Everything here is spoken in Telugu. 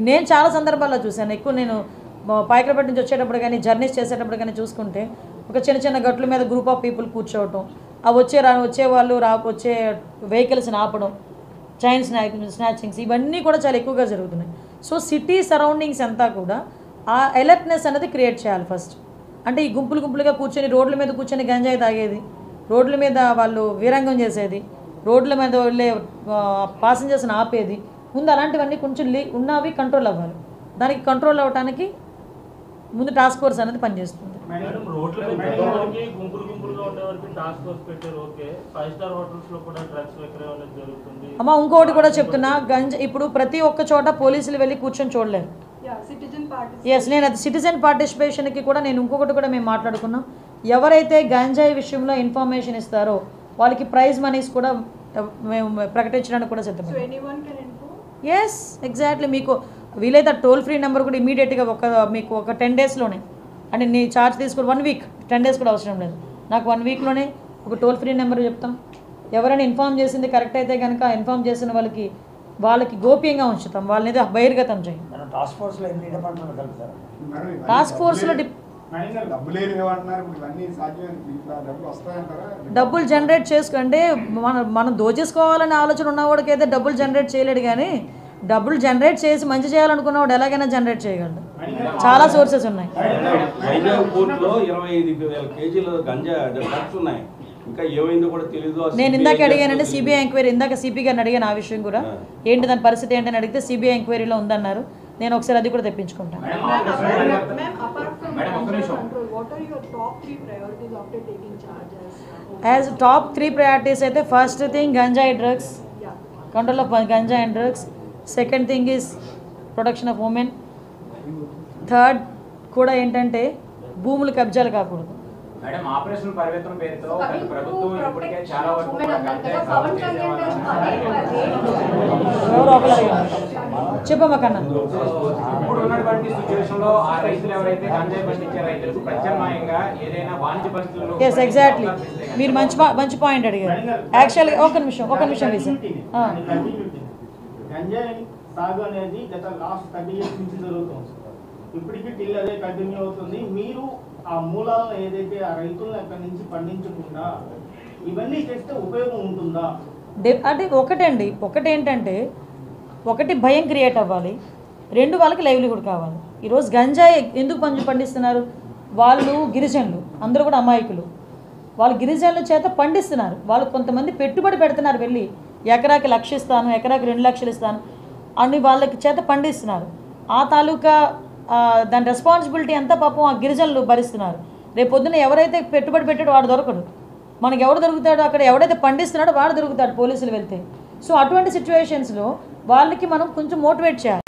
నేను చాలా సందర్భాల్లో చూశాను. ఎక్కువ నేను పాయకరపేట నుంచి వచ్చేటప్పుడు కానీ జర్నీస్ చేసేటప్పుడు కానీ చూసుకుంటే ఒక చిన్న చిన్న గట్ల మీద గ్రూప్ ఆఫ్ పీపుల్ కూర్చోవటం, ఆ వచ్చే వాళ్ళు వచ్చే వెహికల్స్ని ఆపడం, చైన్ స్నాచింగ్స్ ఇవన్నీ కూడా చాలా ఎక్కువగా జరుగుతున్నాయి. సో సిటీ సరౌండింగ్స్ అంతా కూడా ఆ అలర్ట్నెస్ అనేది క్రియేట్ చేయాలి ఫస్ట్. అంటే ఈ గుంపులుగా కూర్చొని రోడ్ల మీద కూర్చొని గంజాయి తాగేది, రోడ్ల మీద వాళ్ళు వీరంగం చేసేది, రోడ్ల మీద వెళ్ళే పాసెంజర్స్ని ఆపేది, ముందు అలాంటివన్నీ కొంచెం ఉన్నవి కంట్రోల్ అవ్వాలి. దానికి కంట్రోల్ అవ్వడానికి ముందు టాస్క్ ఫోర్స్ అనేది పనిచేస్తుంది. అమ్మ ఇంకోటి కూడా చెప్తున్నా, ఇప్పుడు ప్రతి ఒక్క చోట పోలీసులు వెళ్ళి కూర్చొని చూడలేరు. నేను అది సిటిజన్ పార్టిసిపేషన్కి కూడా నేను ఇంకొకటి కూడా మేము మాట్లాడుకున్నాం. ఎవరైతే గంజాయి విషయంలో ఇన్ఫర్మేషన్ ఇస్తారో వాళ్ళకి ప్రైజ్ మనీస్ కూడా మేము ప్రకటించడానికి కూడా సిద్ధపడ్డాం. Yes exactly. మీకు వీలైతే టోల్ ఫ్రీ నెంబర్ కూడా ఇమీడియట్గా మీకు ఒక 10 daysలోనే, అంటే నీ ఛార్జ్ తీసుకుని 1 week 10 days కూడా అవసరం లేదు, నాకు 1 weekలోనే ఒక టోల్ ఫ్రీ నెంబర్ చెప్తాం. ఎవరైనా ఇన్ఫామ్ చేసింది కరెక్ట్ అయితే కనుక ఇన్ఫామ్ చేసిన వాళ్ళకి గోప్యంగా ఉంచుతాం, వాళ్ళని బహిర్గతం చేయం. టాస్క్ ఫోర్స్లో డబ్బులు జనరేట్ చేసుకుంటే మనం దోచేసుకోవాలనే ఆలోచన ఉన్నవాడికి అయితే డబ్బులు జనరేట్ చేయలేడు, కానీ డబ్బులు జనరేట్ చేసి మంచి చేయాలనుకున్నవాడు ఎలాగైనా జనరేట్ చేయగలడు. చాలా సోర్సెస్ ఉన్నాయి. నేను ఇందాక అడిగానండి సిబిఐ ఎంక్వైరీ, ఇందాక సిపి గారిని అడిగాను ఆ విషయం కూడా, ఏంటి దాని పరిస్థితి ఏంటని అడిగితే సిబిఐ ఎంక్వైరీలో ఉందన్నారు. నేను ఒకసారి అది కూడా తెప్పించుకుంటాను. యాజ్ టాప్ 3 priorities అయితే ఫస్ట్ థింగ్ గంజాయి డ్రగ్స్, కంట్రోల్ ఆఫ్ గంజాయి and drugs. Second thing is protection of women. Third కూడా ఏంటంటే భూములు కబ్జాలు కాకూడదు. మేడం ఆపరేషన్ పరివేతం పేరుతో ప్రభుత్వం ఇప్పటికే చాలా వరకు చెప్పమ్మా కన్నా. ఇప్పుడు ఉన్నటువంటి సిచ్యువేషన్ లో ఆ రైతులు ఎవరైతే గంజాయి పండించే రైతులకు ప్రత్యామ్నాయంగా ఏదైనా వాణిజ్య పరిస్థితుల్లో ఎస్ ఎగ్జాక్ట్లీ మీరు మంచి పాయింట్ అడిగారు. యాక్చువల్గా ఒక నిమిషం గంజాయి సాగు అనేది గత లాస్ట్ 30 years నుంచి జరుగుతుంది. ఇప్పటికీ టిల్ అదే కంటిన్యూ అవుతుంది. మీరు ఆ మూలాలను ఏదైతే ఆ రైతులను అక్కడి నుంచి పండించకుండా ఇవన్నీ చేస్తే ఉపయోగం ఉంటుందా? అంటే ఒకటేంటంటే ఒకటి భయం క్రియేట్ అవ్వాలి, 2 వాళ్ళకి లైవ్లీహుడ్ కావాలి. ఈరోజు గంజాయి ఎందుకు పండిస్తున్నారు? వాళ్ళు గిరిజనులు, అందరూ కూడా అమాయకులు, వాళ్ళు గిరిజనుల చేత పండిస్తున్నారు. వాళ్ళు కొంతమంది పెట్టుబడి పెడుతున్నారు, వెళ్ళి ఎకరాకి 1 లక్ష ఇస్తాను, ఎకరాకి 2 లక్షలు ఇస్తాను అని వాళ్ళకి చేత పండిస్తున్నారు. ఆ తాలూకా దాని రెస్పాన్సిబిలిటీ అంతా పాపం ఆ గిరిజనులు భరిస్తున్నారు. రేపు పొద్దున్న ఎవరైతే పెట్టుబడి పెట్టాడో వాడు దొరకడు, మనకు ఎవడు దొరుకుతాడో అక్కడ ఎవడైతే పండిస్తున్నాడో వాడు దొరుకుతాడు పోలీసులు వెళ్తే. సో అటువంటి సిచ్యువేషన్స్లో వాళ్ళకి మనం కొంచెం మోటివేట్ చేయాలి.